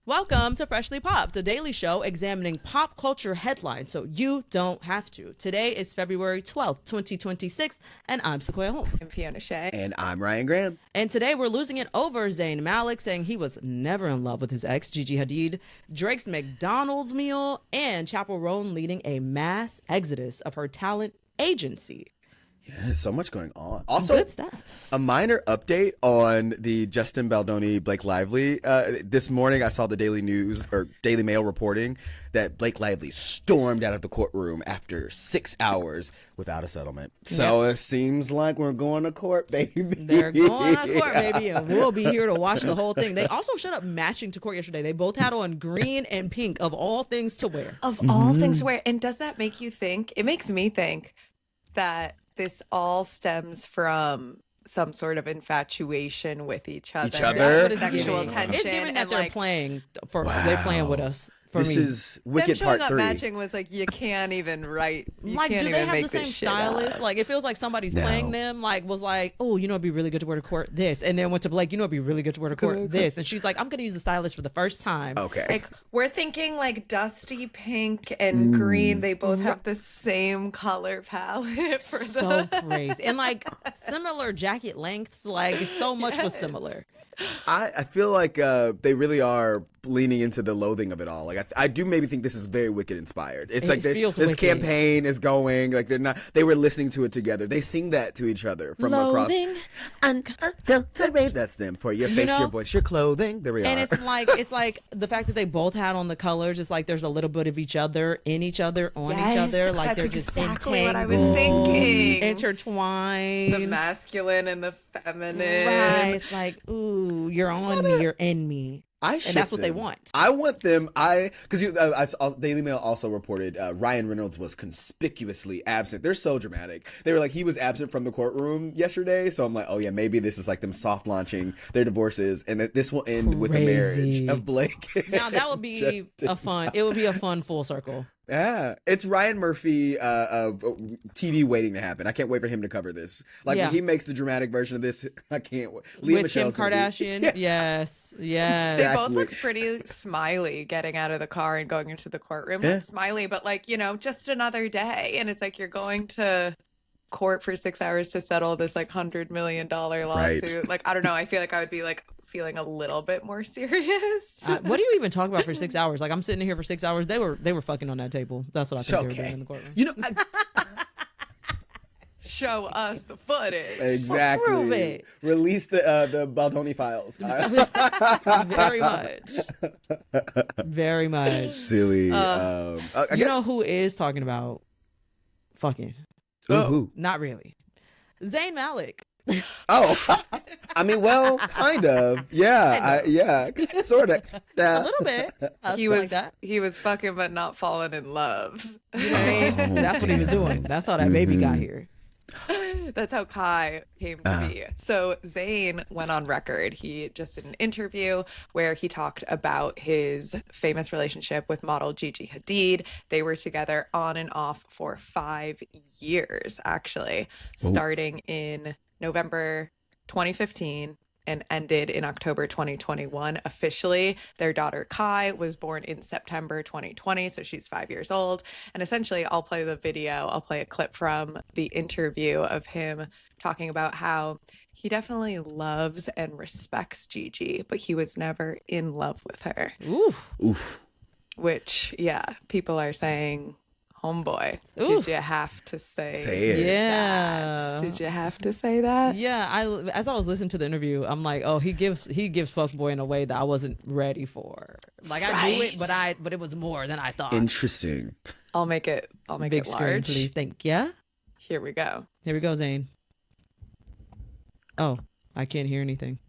Welcome to Freshly Popped, the daily show examining pop culture headlines so you don't have to. Today is February 12th, 2026, and I'm Sequoia Holmes. I'm Fiona Shea. And I'm Ryan Graham. And today we're losing it over Zayn Malik saying he was never in love with his ex, Gigi Hadid, Drake's McDonald's meal, and Chappell Roan leading a mass exodus of her talent agency. Yeah, so much going on. Also, good stuff. A minor update on the Justin Baldoni Blake Lively. This morning, I saw the Daily Mail reporting that Blake Lively stormed out of the courtroom after 6 hours without a settlement. So It seems like we're going to court, baby. They're going to court, baby, and we'll be here to watch the whole thing. They also showed up matching to court yesterday. They both had on green and pink of all things to wear. Of all things to wear. And does that make you think? It makes me think that this all stems from some sort of infatuation with each other. Sexual tension. It's given that they're like, playing they're playing with us. This is Wicked Part 3. Them showing up matching was like, you can't even write. Like, do they have the same stylist? Like, it feels like somebody's playing them. Like, was like, oh, you know, it'd be really good to wear to court this, and then went to Blake, you know, it'd be really good to wear to court this, and she's like, I'm gonna use a stylist for the first time. Okay. Like, we're thinking like dusty pink and green. They both have the same color palette for so crazy, and like similar jacket lengths. Like, so much was similar. I feel like they really are leaning into the loathing of it all. Like I do maybe think this is very Wicked inspired. It's like this campaign is going. Like they were listening to it together. They sing that to each other from loathing, across. That's them for your face, your voice, your clothing. There we are. And it's like the fact that they both had on the colors. It's like there's a little bit of each other in each other on each other. Like they're just exactly what I was entangled, thinking. Intertwined. The masculine and the feminine. Right. It's like, ooh, you're on me, you're in me. And that's what they want. I want them. Because I saw Daily Mail also reported Ryan Reynolds was conspicuously absent. They're so dramatic. They were like, he was absent from the courtroom yesterday. So I'm like, oh yeah, maybe this is like them soft launching their divorces, and that this will end with the marriage of Blake. Now that would be It would be a fun full circle. Yeah, it's Ryan Murphy TV waiting to happen. I can't wait for him to cover this. Like when he makes the dramatic version of this, I can't wait. With Kim Kardashian, yes. They both look pretty smiley getting out of the car and going into the courtroom. Not smiley, but like, you know, just another day. And it's like you're going to court for 6 hours to settle this like $100 million lawsuit. Right. Like, I don't know. I feel like I would be like feeling a little bit more serious. What do you even talk about for 6 hours? Like, I'm sitting here for 6 hours. They were fucking on that table. That's what I think they were doing in the courtroom. You know, show us the footage. Exactly. Prove it. Release the Baldoni files. Very much. Very much. Silly. I guess, know who is talking about fucking? Who? Not really. Zayn Malik. I mean, well, kind of. Yeah, sort of. A little bit. He was fucking, but not falling in love. You know what I mean? That's what he was doing. That's how that baby got here. That's how Kai came to be. So Zayn went on record. He just did an interview where he talked about his famous relationship with model Gigi Hadid. They were together on and off for 5 years, actually, starting in November 2015 and ended in October 2021. Officially, their daughter Kai was born in September 2020, so she's 5 years old. And essentially, I'll play a clip from the interview of him talking about how he definitely loves and respects Gigi, but he was never in love with her. Oof. Which, people are saying, homeboy, did you have to say it? That? Did you have to say that? Yeah, as I was listening to the interview, I'm like, oh, he gives fuckboy in a way that I wasn't ready for. Like, I knew it, but it was more than I thought. Interesting. I'll make it Big large. screen, please. Thank you. Here we go, Zayn. Oh, I can't hear anything.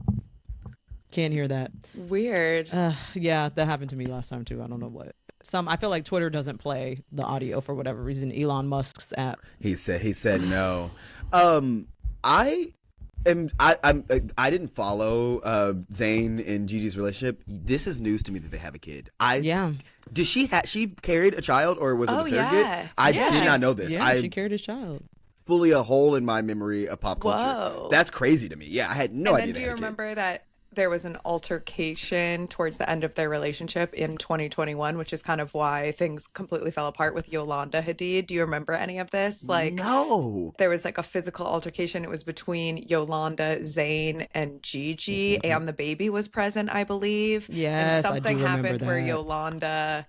Can't hear that. Weird. Yeah, that happened to me last time too. I don't know what. I feel like Twitter doesn't play the audio for whatever reason. Elon Musk's app. He said no. I didn't follow Zayn and Gigi's relationship. This is news to me that they have a kid. Did she carried a child, or was it a surrogate? Yeah. I did not know this. Yeah, she carried his child. Fully a hole in my memory of pop culture. Whoa. That's crazy to me. Yeah, I had no idea. And then do you remember that there was an altercation towards the end of their relationship in 2021, which is kind of why things completely fell apart with Yolanda Hadid. Do you remember any of this? Like, no. there was like a physical altercation. It was between Yolanda, Zayn, and Gigi, and the baby was present, I believe. Yes, and something I do remember happened where that. Yolanda,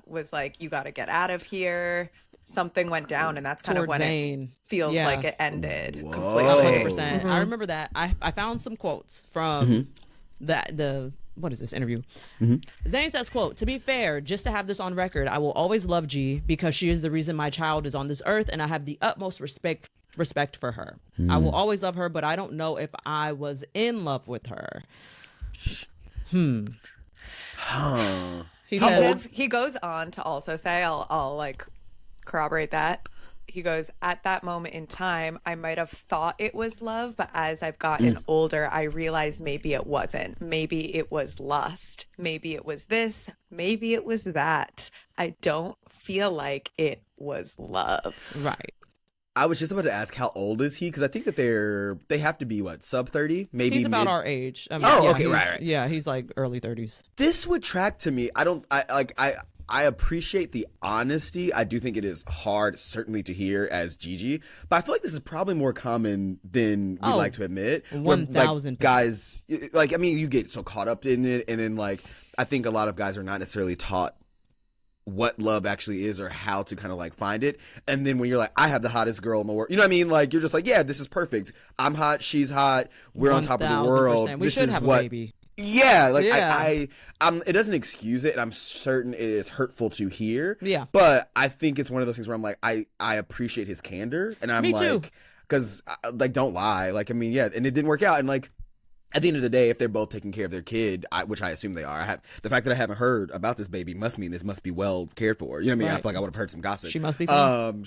was like, "You got to get out of here." Something went down, and that's kind of Towards when Zayn. it feels Yeah. like it ended Whoa. completely. 100%. I remember that. I found some quotes from the what is this interview? Zayn says, quote, "To be fair, just to have this on record, I will always love G because she is the reason my child is on this earth, and I have the utmost respect for her. I will always love her, but I don't know if I was in love with her." Huh. He says, He goes on to also say, I'll like corroborate that. He goes, "At that moment in time, I might have thought it was love, but as I've gotten older, I realized maybe it wasn't. Maybe it was lust. Maybe it was this. Maybe it was that. I don't feel like it was love." right. I was just about to ask, how old is he? Because I think that they have to be what, sub 30, maybe. He's about mid- our age. I mean, Oh, yeah, okay, he's- right. Yeah, he's like early 30s. This would track to me. I appreciate the honesty. I do think it is hard, certainly, to hear as Gigi, but I feel like this is probably more common than we like to admit. Where, 1,000%. like, guys, like, I mean, you get so caught up in it, and then like, I think a lot of guys are not necessarily taught what love actually is or how to kind of like find it. And then when you're like, I have the hottest girl in the world, you know what I mean? Like, you're just like, yeah, this is perfect. I'm hot, she's hot, we're on top of the world. 1000%. We This should is have what a baby. Yeah, like Yeah. it doesn't excuse it, and I'm certain it is hurtful to hear. Yeah. But I think it's one of those things where I'm like, I appreciate his candor, and I'm Me too. like, because like, don't lie, like, I mean, yeah, and it didn't work out, and like, at the end of the day, if they're both taking care of their kid, which I assume they are, the fact that I haven't heard about this baby must mean this must be well cared for. You know what I mean? I Right. feel like I would have heard some gossip. She must be fine.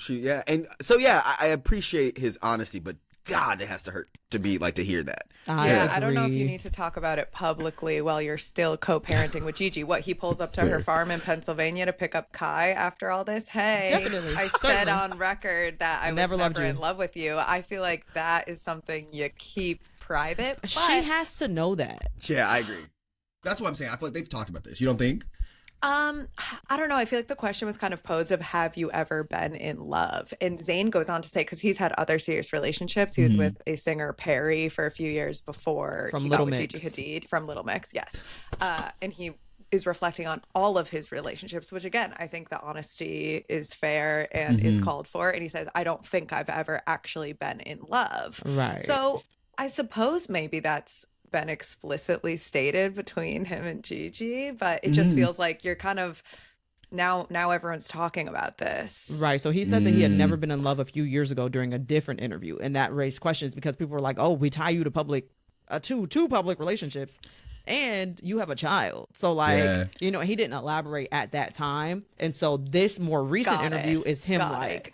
And so yeah, I appreciate his honesty, but God, it has to hurt to be like to hear that. I don't know if you agree. need to talk about it publicly while you're still co-parenting with Gigi. What, he pulls up to her farm in Pennsylvania to pick up Kai after all this? Hey, Definitely. I said on record that I was Never loved never you. in love with you. I feel like that is something you keep private. But She has to know that. Yeah, I agree. That's what I'm saying. I feel like they've talked about this. You don't think? I don't know. I feel like the question was kind of posed of, have you ever been in love? And Zayn goes on to say, because he's had other serious relationships. He was with a singer, Perry, for a few years before From he Little got with Mix. Gigi Hadid from Little Mix. Yes. And he is reflecting on all of his relationships, which again, I think the honesty is fair and is called for. And he says, I don't think I've ever actually been in love. Right. So I suppose maybe that's been explicitly stated between him and Gigi, but it just feels like you're kind of now everyone's talking about this. Right. So he said that he had never been in love a few years ago during a different interview, and that raised questions because people were like, "Oh, we tie you to two public relationships, and you have a child." So like, he didn't elaborate at that time, and so this more recent Got it. interview is him Got like it.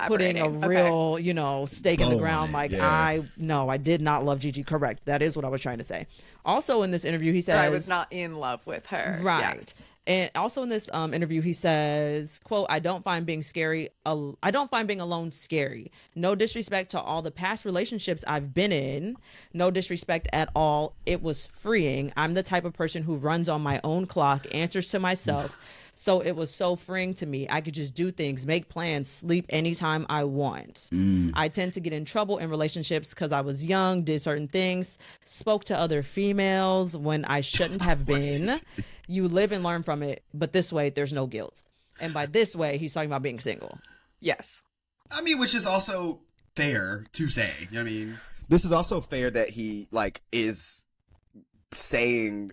putting a Elaborating. real, stake in the Bow ground. on it, Like, yeah. I did not love Gigi. Correct. That is what I was trying to say. Also in this interview, he says, I was not in love with her. right. Yes. And also in this interview, he says, quote, I don't find being alone scary. No disrespect to all the past relationships I've been in. No disrespect at all. It was freeing. I'm the type of person who runs on my own clock, answers to myself. So it was so freeing to me. I could just do things, make plans, sleep anytime I want. I tend to get in trouble in relationships because I was young, did certain things, spoke to other females when I shouldn't have been. You live and learn from it, but this way, there's no guilt. And by this way, he's talking about being single. Yes. I mean, which is also fair to say. You know what I mean? This is also fair that he like is saying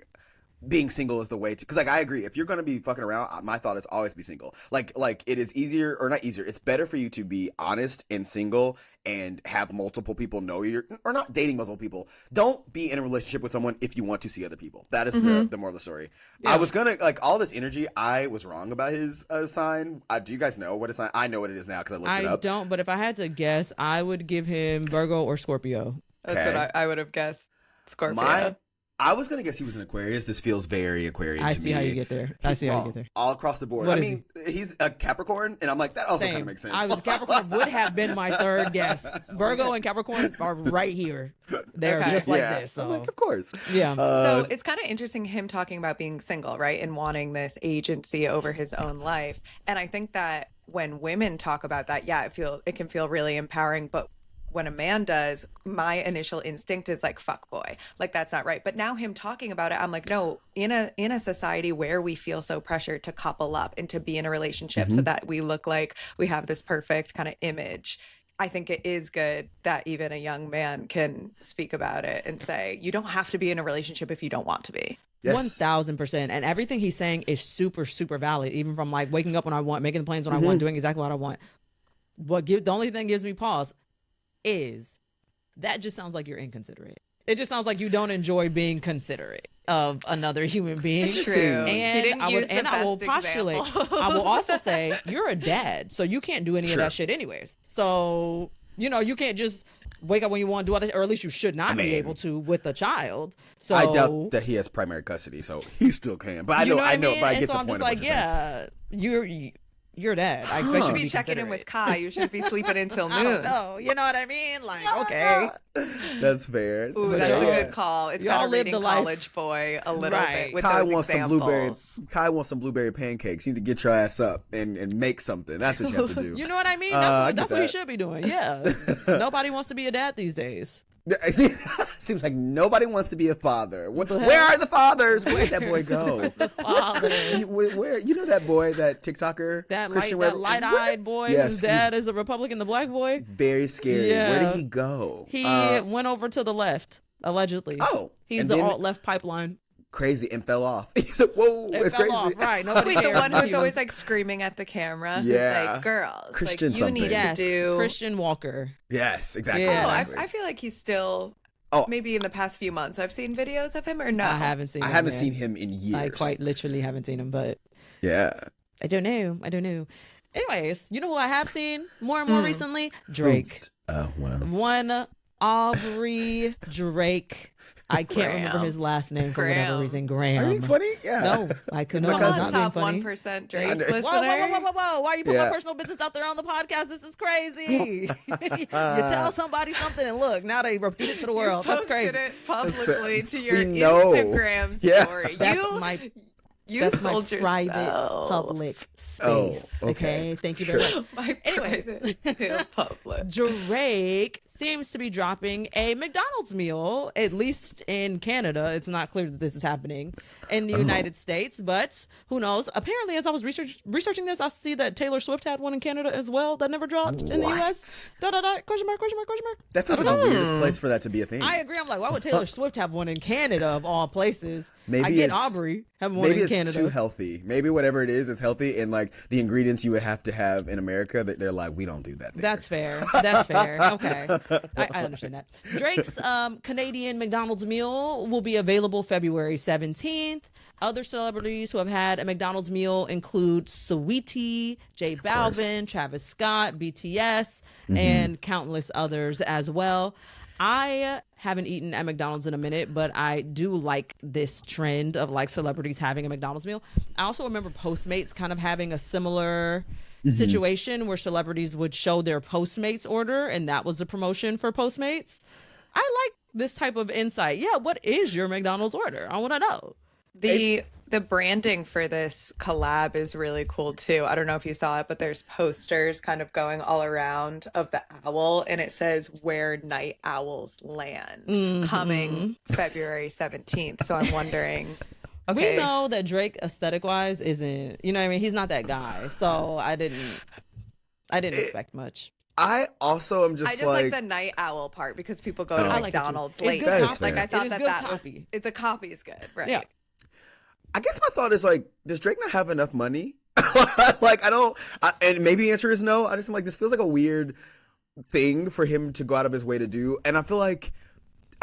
being single is the way to, because like I agree, if you're gonna be fucking around, my thought is always be single. Like it is easier, or not easier, it's better for you to be honest and single and have multiple people know you're, or not dating multiple people. Don't be in a relationship with someone if you want to see other people. That is the moral of the story. Yes. I was gonna like all this energy, I was wrong about his sign. Do you guys know what his sign? I know what it is now because I looked it I up. don't, but if I had to guess, I would give him Virgo or Scorpio. That's Okay. what I would have guessed. Scorpio. My I was gonna guess he was an Aquarius. This feels very Aquarian I to me. see how you get there. I see how you get there. All across the board. What I is mean, he's a Capricorn, and I'm like, that also kind of makes sense. Capricorn would have been my third guess. Virgo and Capricorn are right here. They're just like this. So. I'm like, of course. Yeah. So it's kind of interesting him talking about being single, right? And wanting this agency over his own life. And I think that when women talk about that, yeah, it can feel really empowering. But when a man does, my initial instinct is like, fuck boy, like that's not right. But now him talking about it, I'm like, no, in a society where we feel so pressured to couple up and to be in a relationship so that we look like we have this perfect kind of image, I think it is good that even a young man can speak about it and say, you don't have to be in a relationship if you don't want to be. Yes. 1000%. And everything he's saying is super, super valid, even from like waking up when I want, making the plans when I want, doing exactly what I want. The only thing gives me pause is that just sounds like you're inconsiderate. It just sounds like you don't enjoy being considerate of another human being. It's true. And I will postulate. I will also say you're a dad, so you can't do any of that shit anyways. So, you can't just wake up when you want to do it, or at least you should not be able to with a child. So I doubt that he has primary custody, so he still can. But I know, but I get the point. So I'm just like, you're dad. I expect You you should to be checking in with Kai. You should be sleeping until noon. No, you know what I mean? Like, okay. That's fair. Ooh, that's a good call. It's Y'all kind of live reading the life. College Boy a little bit with Kai those wants examples. Kai wants some blueberry pancakes. You need to get your ass up and make something. That's what you have to do. You know what I mean? That's what he should be doing. Yeah. Nobody wants to be a dad these days. Seems like nobody wants to be a father. Where are the fathers? Where'd that boy go? The father. Where you know that boy, that TikToker, That Christian light-eyed boy whose dad is a Republican, the black boy. Very scary. Yeah. Where did he go? He went over to the left, allegedly. Oh, he's and the then- alt-left pipeline. Crazy, and fell off. He said, "Whoa, It it's fell crazy." off, right? Nobody Wait, the cared. one who's always like screaming at the camera. Yeah. Who's like, girls, Christian like, you need something. to do. Christian Walker. Yes, exactly. Yeah. Oh, exactly. I feel like he's still. Oh. Maybe in the past few months, I've seen videos of him, or no? I haven't seen. I him haven't yet. seen him in years. I quite literally haven't seen him, but Yeah. I don't know. Anyways, you know who I have seen more and more recently? Drake. Oh well. One Aubrey Drake. I can't remember his last name for whatever reason. Graham. Are you funny? Yeah. No, I could not. because- I was not top being funny. 1% Drake I know. listener. Whoa! Why are you putting my Yeah. personal business out there on the podcast? This is crazy. You tell somebody something, and look, now they repeat it to the world. That's Posted crazy. it publicly to your We know. Instagram Yeah. story. That's my sold private yourself. public space. Oh, okay. Okay, thank you very Sure. much. My Anyway. private public. Drake seems to be dropping a McDonald's meal, at least in Canada. It's not clear that this is happening in the United States, but who knows? Apparently, as I was researching this, I see that Taylor Swift had one in Canada as well that never dropped in the What? U.S. Question mark. That feels like the weirdest place for that to be a thing. I agree. I'm like, why would Taylor Swift have one in Canada of all places? Maybe I get it's- Aubrey having one Maybe in it's Canada. too healthy. Maybe whatever it is healthy, and like the ingredients you would have to have in America, that they're like, we don't do that there. That's fair. Okay. I understand that. Drake's Canadian McDonald's meal will be available February 17th. Other celebrities who have had a McDonald's meal include Saweetie, J Balvin, Travis Scott, BTS, and countless others as well. I haven't eaten at McDonald's in a minute, but I do like this trend of like celebrities having a McDonald's meal. I also remember Postmates kind of having a similar situation where celebrities would show their Postmates order, and that was the promotion for Postmates. I like this type of insight. Yeah, what is your McDonald's order? I want to know. The branding for this collab is really cool too. I don't know if you saw it, but there's posters kind of going all around of the owl, and it says "Where Night Owls Land," coming February 17th. So I'm wondering. Okay. We know that Drake aesthetic wise isn't, you know what I mean? He's not that guy. So I didn't expect much. I also am just I just like the night owl part because people go to I like it too. McDonald's It's late. good That is copy. fair. Like I thought It is that good that copy. was the copy is good, right? Yeah. I guess my thought is like, does Drake not have enough money? Like and maybe the answer is no. I just am like, this feels like a weird thing for him to go out of his way to do, and I feel like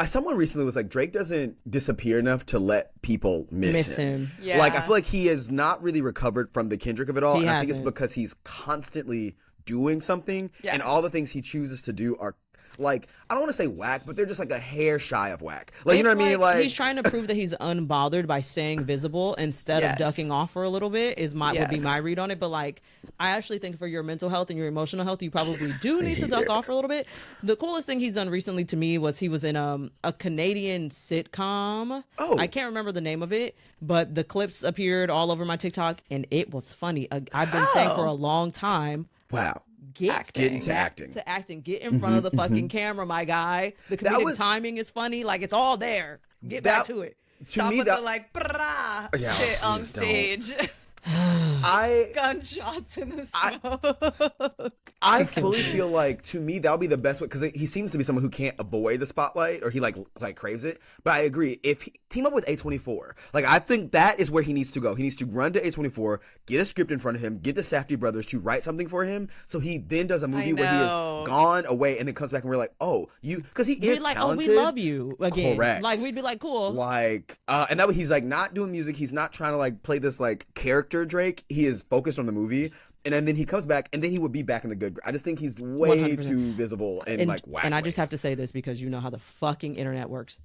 someone recently was like, Drake doesn't disappear enough to let people miss him. Yeah. Like I feel like he has not really recovered from the Kendrick of it all, He and I think it's hasn't. because he's constantly doing something, Yes. and all the things he chooses to do are like, I don't want to say whack, but they're just like a hair shy of whack. Like, you know It's what I mean? Like, he's trying to prove that he's unbothered by staying visible instead of Yes. ducking off for a little bit would be Yes. my read on it. But like, I actually think for your mental health and your emotional health, you probably do need to duck off for a little bit. The coolest thing he's done recently to me was he was in a Canadian sitcom. Oh. I can't remember the name of it, but the clips appeared all over my TikTok and it was funny. I've been saying for a long time, wow. get into back acting. to acting. Get in front of the fucking camera, my guy. The comedic timing is funny. Like, it's all there. Get back to it. To Stop me, with that the like brah Yeah, shit on please don't. stage. I Gunshots in the smoke. I fully feel like, to me, that would be the best way, because he seems to be someone who can't avoid the spotlight, or he like craves it. But I agree, if he team up with A24, like, I think that is where he needs to go. He needs to run to A24, get a script in front of him, get the Safdie brothers to write something for him, so he then does a movie where he is gone away and then comes back and we're like, oh, you, because he is like, talented. oh, we love you again. Correct. Like, we'd be like, cool. Like, and that way he's like not doing music. He's not trying to like play this like character Drake. He is focused on the movie. And then he comes back, and then he would be back in the good. I just think he's way 100%. too visible and like whack. And I just have to say this because you know how the fucking internet works.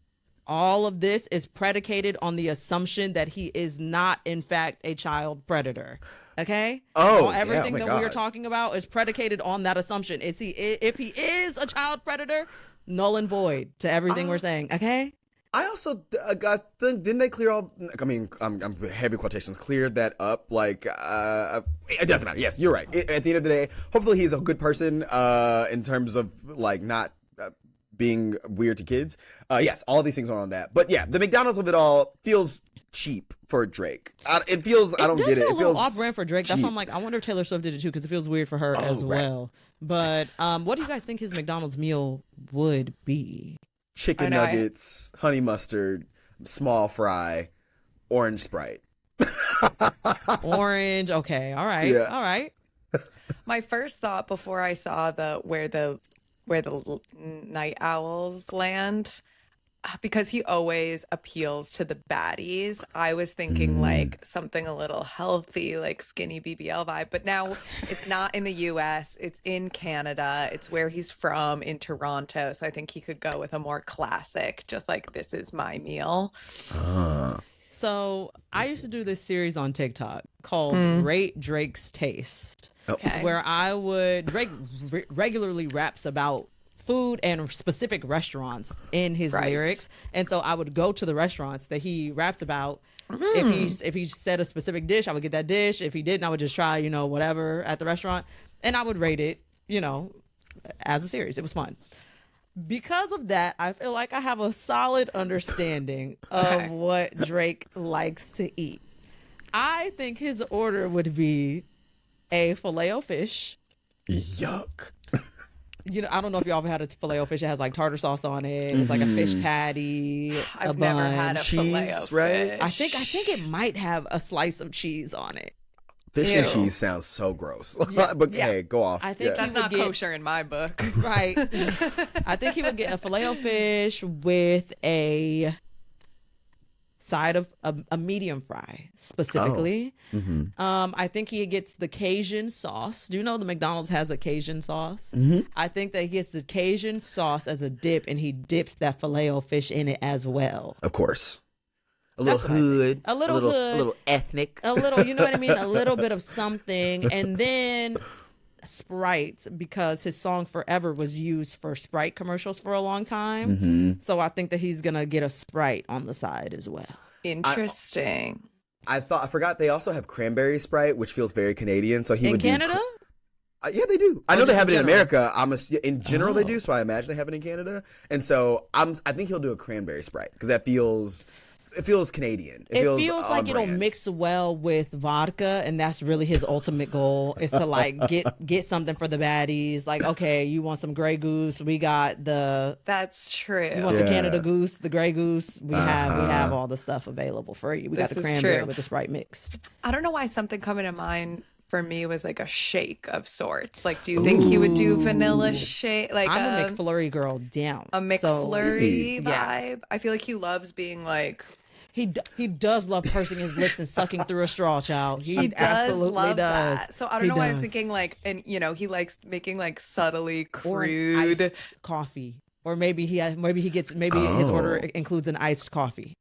All of this is predicated on the assumption that he is not, in fact, a child predator. Okay? Oh, everything yeah, oh my that we are God. talking about is predicated on that assumption. If he is a child predator, null and void to everything we're saying. Okay? I also I think, didn't they clear all? I mean, I'm heavy quotations, cleared that up. Like, it doesn't matter. Yes, you're right. At the end of the day, hopefully he's a good person. In terms of like not being weird to kids. Yes, all these things are on that. But yeah, the McDonald's of it all feels cheap for Drake. It feels. I don't get it. It It feels a little feels off-brand for Drake. That's why cheap. I'm like, I wonder if Taylor Swift did it too because it feels weird for her as right. well. But what do you guys think his McDonald's meal would be? Chicken nuggets, honey mustard, small fry, orange Sprite. Orange. Okay. All right. Yeah. All right. My first thought before I saw where the night owls land, because he always appeals to the baddies, I was thinking like something a little healthy, like skinny BBL vibe. But now it's not in the US, it's in Canada. It's where he's from, in Toronto. So I think he could go with a more classic, just like, this is my meal. So I used to do this series on TikTok called Rate Drake's Taste, Okay. where Drake regularly raps about food and specific restaurants in his Right. lyrics, and so I would go to the restaurants that he rapped about. If he said a specific dish, I would get that dish. If he didn't, I would just try whatever at the restaurant, and I would rate it as a series. It was fun. Because of that, I feel like I have a solid understanding of what Drake likes to eat. I think his order would be a Filet-O-Fish. Yuck. I don't know if y'all ever had a Filet-O-Fish. It has like tartar sauce on it. It's like a fish patty. I've never had a cheese, Filet-O-Fish. right? I think it might have a slice of cheese on it. Fish and Ew. cheese sounds so gross. But hey, go off. I think Yeah. he That's would not get kosher in my book. right. I think he would get a Filet-O-Fish with a side of a medium fry specifically. I think he gets the Cajun sauce. Do you know the McDonald's has a Cajun sauce? I think that he gets the Cajun sauce as a dip, and he dips that Filet-O-Fish in it as well. Of course. A little That's what I think. hood. A little hood. A little ethnic. A little, you know what I mean? A little bit of something, and then Sprite, because his song Forever was used for Sprite commercials for a long time. So I think that he's gonna get a Sprite on the side as well. Interesting. I forgot they also have cranberry Sprite, which feels very Canadian. So he In would Canada? yeah, they do. I know they just have in it in general? America. In general they do. So I imagine they have it in Canada. And so I think he'll do a cranberry Sprite because that feels Canadian. It feels on like it'll brand. mix well with vodka, and that's really his ultimate goal, is to like get something for the baddies. Like, okay, you want some Grey Goose? We got That's true. you want the Yeah. Canada Goose, the Grey Goose. We have all the stuff available for you. We got This the is cranberry true. with the Sprite mixed. I don't know why something coming to mind for me was like a shake of sorts. Like, do you think he would do vanilla shake? Like I'm a McFlurry girl down. a McFlurry yeah. vibe. I feel like he loves being like He does love pursing his lips and sucking through a straw, child. He does absolutely love does. that. So I don't He know why I was does. thinking like, and you know, he likes making like subtly Or an crude. iced coffee, or maybe his order includes an iced coffee.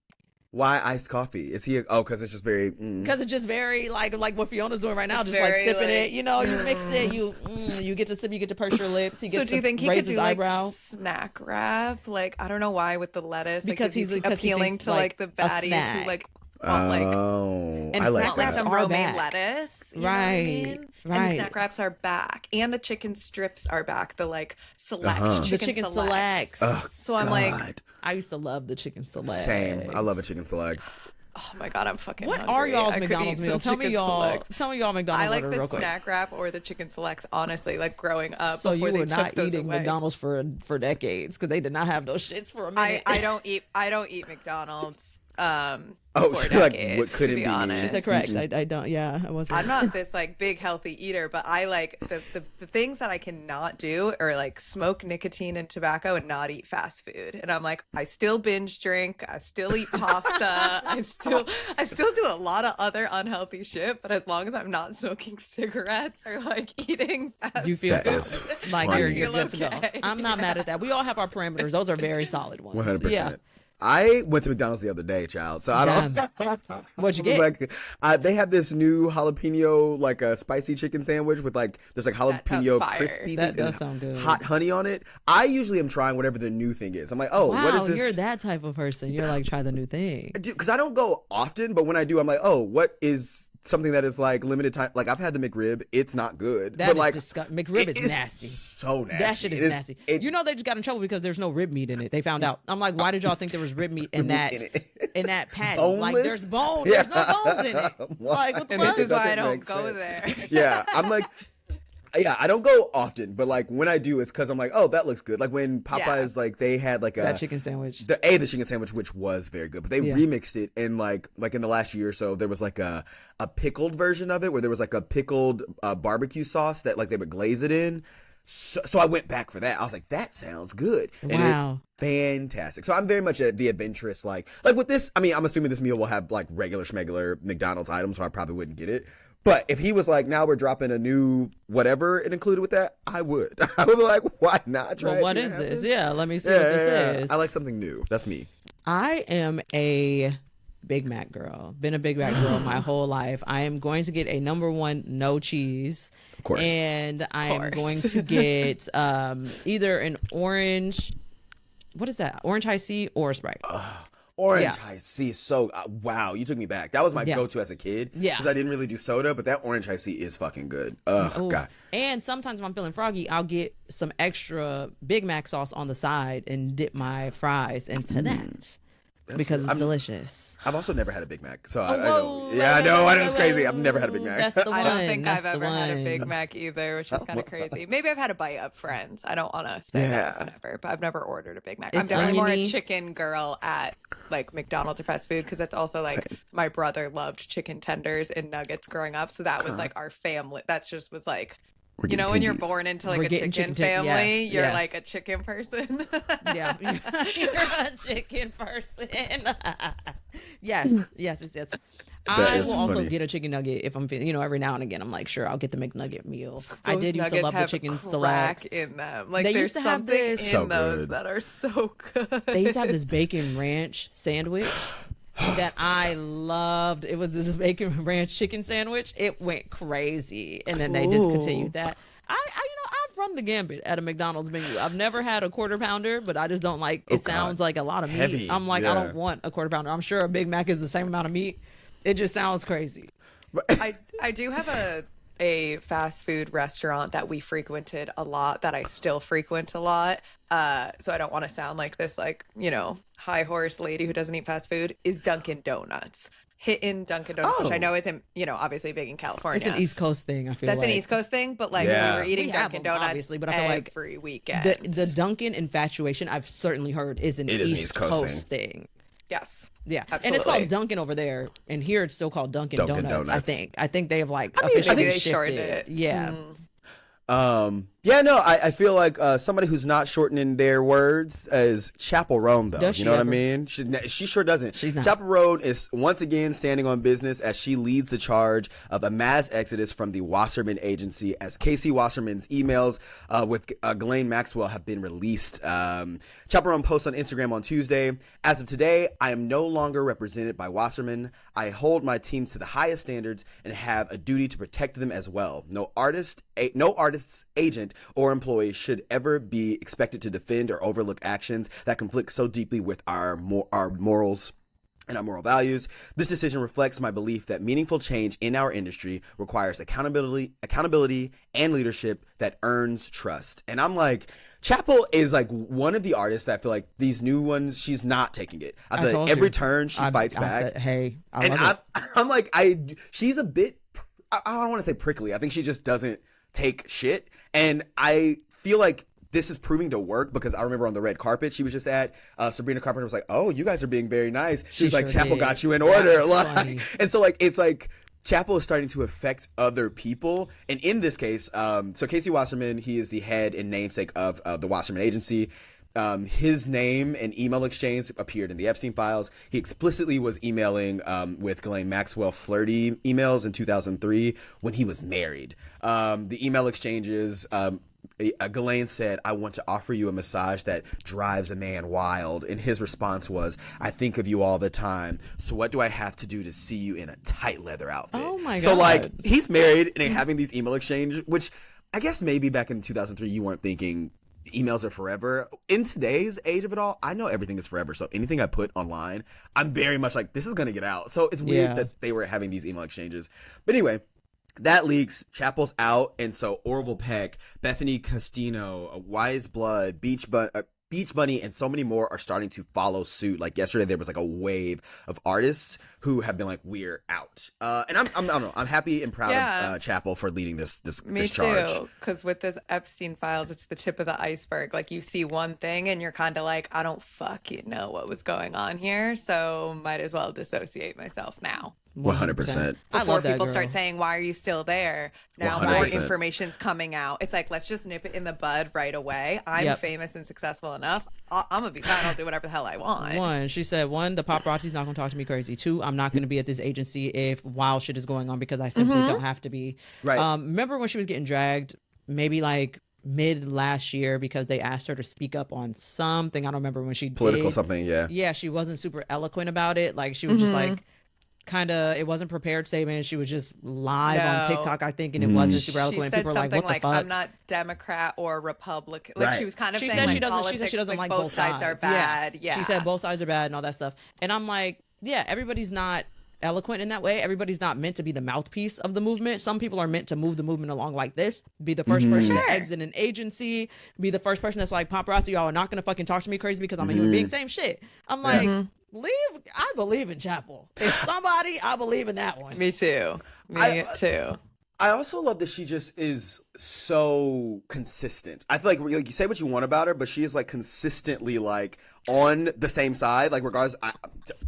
Why iced coffee? Is he? Because it's just very. Because it's just very like what Fiona's doing right now, It's just like very, sipping like, it. You know, you mix it, you get to sip, you get to purse your lips. He So gets do you to think he raise could his do like eyebrow. snack wrap? Like I don't know why with the lettuce. Because like, is he because he appealing thinks, to like the a baddies snack. who like want like Oh, And I like snack want like wraps that. some are romaine back. lettuce. You know Right, what I mean? And the right. snack wraps are back. And the chicken strips are back. The like select Uh-huh. The chicken selects. Ugh, So I'm like, God. I used to love the chicken select. Same. I love a chicken select. oh my God, I'm fucking What hungry. are y'all's I could McDonald's eat meals? some chicken selects. Tell me y'all McDonald's I like order the real quick. snack wrap or the chicken selects, honestly, like growing up So before you they were took not those eating away. McDonald's for decades because they did not have those shits for a minute. I don't eat McDonald's Oh, for like, decades, what couldn't to be be me? honest. Is that correct? I don't. Yeah, I wasn't. I'm not this like big healthy eater, but I like the things that I cannot do are like smoke nicotine and tobacco and not eat fast food. And I'm like, I still binge drink, I still eat pasta, I still do a lot of other unhealthy shit, but as long as I'm not smoking cigarettes or like eating fast You feel That good. is Like funny. you're good to go. Okay. I'm not mad at that. We all have our parameters. Those are very solid ones. 100%. Yeah. I went to McDonald's the other day, child. So I don't. What'd you It was get? like they have this new jalapeno, like a spicy chicken sandwich with like there's like sounds jalapeno fire. crispy That things does and sound good. hot honey on it. I usually am trying whatever the new thing is. I'm like, oh, what Wow, is this? you're that type of person. You're like, try the new thing. Because I don't go often, but when I do, I'm like, oh, what is something that is like limited time? Like I've had the McRib, it's not good. That but is like disgusting. McRib it is nasty. So nasty. That shit is nasty. You know they just got in trouble because there's no rib meat in it. They found out. I'm like, why did y'all think there was rib meat in that in that patty? Like Boneless? there's bone. Yeah. There's no bones in it. Like what the And fuck? this is why I Doesn't don't make go sense. there. Yeah, I'm like, yeah, I don't go often, but like when I do, it's because I'm like, oh, that looks good. Like when Popeyes, like they had like that chicken sandwich. the chicken sandwich, which was very good, but they Yeah. remixed it, and like in the last year or so, there was like a pickled version of it where there was like a pickled barbecue sauce that like they would glaze it in. So I went back for that. I was like, that sounds good. And Wow. fantastic. So I'm very much the adventurous, like with this. I mean, I'm assuming this meal will have like regular schmegular McDonald's items, so I probably wouldn't get it. But if he was like, now we're dropping a new whatever it included with that, I would. I would be like, why not try Well, it? what See is happens? this? Yeah, let me see what this is. I like something new. That's me. I am a Big Mac girl. Been a Big Mac girl my whole life. I am going to get a number one no cheese. Of course. And I am course. going to get either an orange, what is that? Orange high C or a Sprite. Orange Yeah. high C is so wow, you took me back. That was my Yeah. go-to as a kid. Yeah. Because I didn't really do soda, but that orange high C is fucking good. Oh Ooh. God. And sometimes if I'm feeling froggy, I'll get some extra Big Mac sauce on the side and dip my fries into that because it's delicious. I've also never had a Big Mac, so I whoa, know. Yeah, I know. I know it's crazy. I've whoa, never had a Big Mac. That's the I don't think That's I've the ever had a one. Big Mac either, which is kind of crazy. Maybe I've had a bite of Friends. I don't want to say that Yeah. whatever, but I've never ordered a Big Mac. It's I'm definitely more a oniony. chicken girl at like McDonald's or fast food because that's also like my brother loved chicken tenders and nuggets growing up, so that was like our family. That's just was like. We're You know, getting when you're tingies. born into like We're a getting chicken chicken family, yes, you're yes. like a chicken person. Yeah, you're a chicken person. yes. I is will also funny. get a chicken nugget if I'm feeling, every now and again. I'm like, sure, I'll get the McNugget meal. I Those did used to nuggets love the have chicken crack selects. in them. Like They there's used to have something this- in So those good. that are so good. They used to have this bacon ranch sandwich that I loved. It was this bacon ranch chicken sandwich. It went crazy, and then they discontinued that. I've run the gambit at a McDonald's menu. I've never had a quarter pounder, but I just don't like. It sounds like a lot of meat. Heavy, I'm like, I yeah. don't want a quarter pounder. I'm sure a Big Mac is the same amount of meat. It just sounds crazy. I do have a fast food restaurant that we frequented a lot that I still frequent a lot. So I don't want to sound like this high horse lady who doesn't eat fast food is Dunkin' Donuts. Hitting Dunkin' Donuts, which I know isn't, obviously big in California. It's an East Coast thing. I feel That's like an East Coast thing, but like Yeah. we were eating We have Dunkin' them, Donuts obviously, but I feel like every weekend. the Dunkin' infatuation I've certainly heard is an East Coast thing. Yes. Yeah, Absolutely. and it's called Dunkin' over there, and here it's still called Dunkin' Dunkin' Donuts. Donuts. I think they have like mean, officially maybe they shifted. shortened it. Yeah, Yeah, no, I feel like somebody who's not shortening their words is Chappell Roan, though. Does You she know what I ever? mean? She sure doesn't. She's not. Chappell Roan is once again standing on business as she leads the charge of a mass exodus from the Wasserman agency, as Casey Wasserman's emails with Ghislaine Maxwell have been released. Chappell Roan posts on Instagram on Tuesday, "As of today, I am no longer represented by Wasserman. I hold my teams to the highest standards and have a duty to protect them as well. No artist's agent or employee should ever be expected to defend or overlook actions that conflict so deeply with our morals and our moral values. This decision reflects my belief that meaningful change in our industry requires accountability and leadership that earns trust." And I'm like, Chappell is like one of the artists that I feel like these new ones, she's not taking it. I feel like every turn she fights back. Said, hey, I'm like, she's a bit, I don't want to say prickly. I think she just doesn't take shit. And I feel like this is proving to work, because I remember on the red carpet she was just at, Sabrina Carpenter was like, "Oh, you guys are being very nice." She's like, "Chappell got you in order." And so like, it's like Chappell is starting to affect other people. And in this case, so Casey Wasserman, he is the head and namesake of the Wasserman agency. His name and email exchange appeared in the Epstein files. He explicitly was emailing with Ghislaine Maxwell flirty emails in 2003 when he was married. The email exchanges, Ghislaine said, "I want to offer you a massage that drives a man wild." And his response was, "I think of you all the time. So what do I have to do to see you in a tight leather outfit?" Oh my God. So like, he's married and they're having these email exchanges, which I guess maybe back in 2003 you weren't thinking emails are forever. In today's age of it all, I know everything is forever. So anything I put online, I'm very much like, this is going to get out. So it's weird that they were having these email exchanges. But anyway, that leaks. Chappell's out. And so Orville Peck, Bethany Castino, Wise Blood, Beach Bunny, and so many more are starting to follow suit. Like yesterday, there was like a wave of artists who have been like, "We're out." And I don't know. I'm happy and proud of Chappell for leading this charge. Me too. Because with this Epstein files, it's the tip of the iceberg. Like you see one thing and you're kind of like, I don't fucking know what was going on here, so might as well dissociate myself now. 100%. Before people start saying, "Why are you still there?" Now 100%. more information's coming out. It's like, let's just nip it in the bud right away. I'm famous and successful enough. I'm gonna be fine. I'll do whatever the hell I want. She said, the paparazzi's not gonna talk to me crazy. 2, I'm not gonna be at this agency if wild shit is going on, because I simply don't have to be. Right. Remember when she was getting dragged, maybe like mid last year, because they asked her to speak up on something. I don't remember when she Political did. something, yeah. Yeah, she wasn't super eloquent about it. Like she was just like, kind of, it wasn't prepared statement. She was just live on TikTok, I think, and it wasn't super eloquent. She said People were like, something "What the fuck?" "I'm not Democrat or Republican." Like she was kind of She saying, said like, she said she doesn't like both sides are bad. Yeah. She said both sides are bad and all that stuff. And I'm like, yeah, everybody's not eloquent in that way. Everybody's not meant to be the mouthpiece of the movement. Some people are meant to move the movement along like this, be the first person to exit an agency, be the first person that's like, "Paparazzi, y'all are not gonna fucking talk to me crazy because I'm a human being." Same shit. I'm like, I believe in Chappell. If somebody, I believe in that one. Me too. Me too. I also love that she just is so consistent. I feel like you say what you want about her, but she is like consistently like on the same side, like regardless,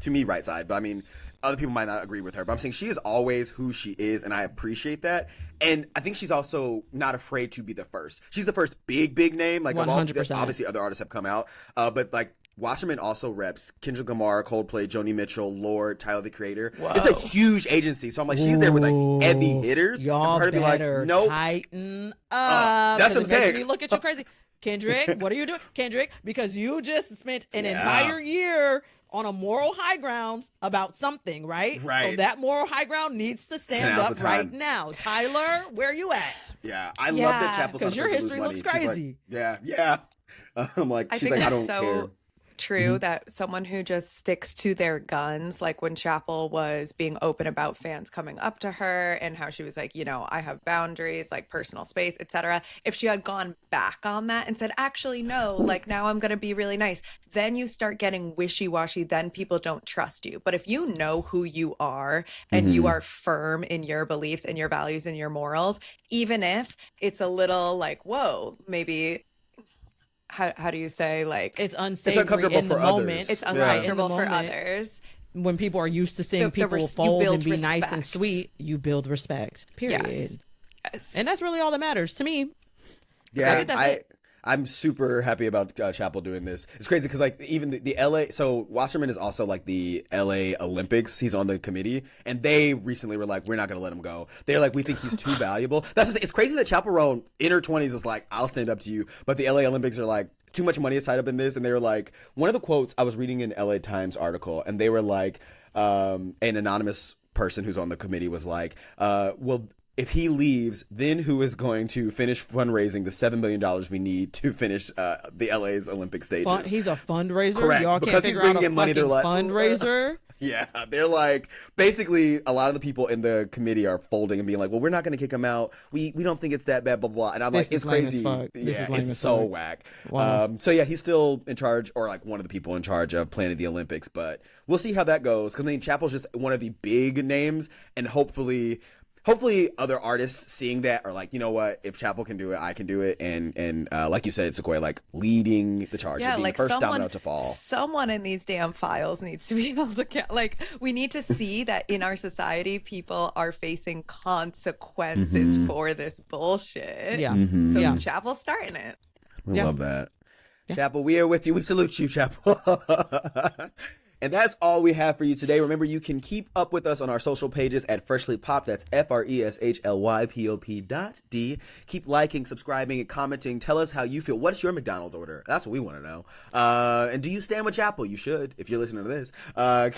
to me, right side. But I mean, other people might not agree with her, but I'm saying she is always who she is, and I appreciate that. And I think she's also not afraid to be the first. She's the first big name. Like 100%. Obviously other artists have come out, but like Wasserman also reps Kendrick Lamar, Coldplay, Joni Mitchell, Lorde, Tyler the Creator. Whoa. It's a huge agency, so I'm like, she's there with like heavy hitters. Y'all and for her to be like, nope. Tighten up. That's what I'm saying. Me look at you crazy. Kendrick, what are you doing? Kendrick, because you just spent an entire year on a moral high ground about something, right? Right. So that moral high ground needs to stand Now's up the right time. now. Tyler, where are you at? Yeah, I love that Chappell's because your not afraid to history lose looks money. She's crazy. Like, yeah. I'm like, I she's think like, I that's don't so care. true that someone who just sticks to their guns, like when Chappell was being open about fans coming up to her and how she was like, you know, I have boundaries, like personal space, etc. If she had gone back on that and said, actually, no, like now I'm going to be really nice, then you start getting wishy-washy, then people don't trust you. But if you know who you are and you are firm in your beliefs and your values and your morals, even if it's a little like, whoa, maybe how do you say, like, It's unsavory uncomfortable in the for moment. others. it's Yeah. uncomfortable for moment. others. When people are used to seeing people you fold build and be nice and respect. sweet, you build respect. Period. Yes. And that's really all that matters to me. Yeah, think that's it. I'm super happy about Chappell doing this. It's crazy because like even the LA, so Wasserman is also like the LA Olympics. He's on the committee, and they recently were like, we're not going to let him go. They're like, we think he's too valuable. It's crazy that Chappell Roan in her 20s is like, I'll stand up to you, but the LA Olympics are like, too much money is tied up in this, and they were like, one of the quotes I was reading an LA Times article, and they were like, an anonymous person who's on the committee was like, well, if he leaves, then who is going to finish fundraising the $7 million we need to finish the LA's Olympic stages? He's a fundraiser. Correct. Y'all Because can't he's figure out bringing a in money, they're like, fundraiser. Yeah, they're like, basically, a lot of the people in the committee are folding and being like, well, we're not going to kick him out. We don't think it's that bad, blah, blah. And I'm This like, it's is lame as crazy. fuck. This Yeah, is lame it's as so fuck. whack. Wow. So yeah, he's still in charge, or like one of the people in charge of planning the Olympics, but we'll see how that goes. Because I mean, Chappell's just one of the big names, and hopefully other artists seeing that are like, you know what, if Chappell can do it, I can do it, and like you said, Sequoia, like leading the charge, Yeah, being like the first domino to fall. someone in these damn files needs to be able to get, like, we need to see that in our society, people are facing consequences for this bullshit. Yeah. Mm-hmm. So Yeah. Chappell's starting it. We Yeah. love that. Chappell, we are with you. We salute you, Chappell. And that's all we have for you today. Remember, you can keep up with us on our social pages at Freshly Pop. That's FRESHLYPOP.D. Keep liking, subscribing, and commenting. Tell us how you feel. What's your McDonald's order? That's what we want to know. And do you stand with Chappell? You should, if you're listening to this.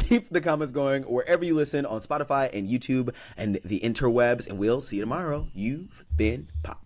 Keep the comments going wherever you listen on Spotify and YouTube and the interwebs. And we'll see you tomorrow. You've been Pop.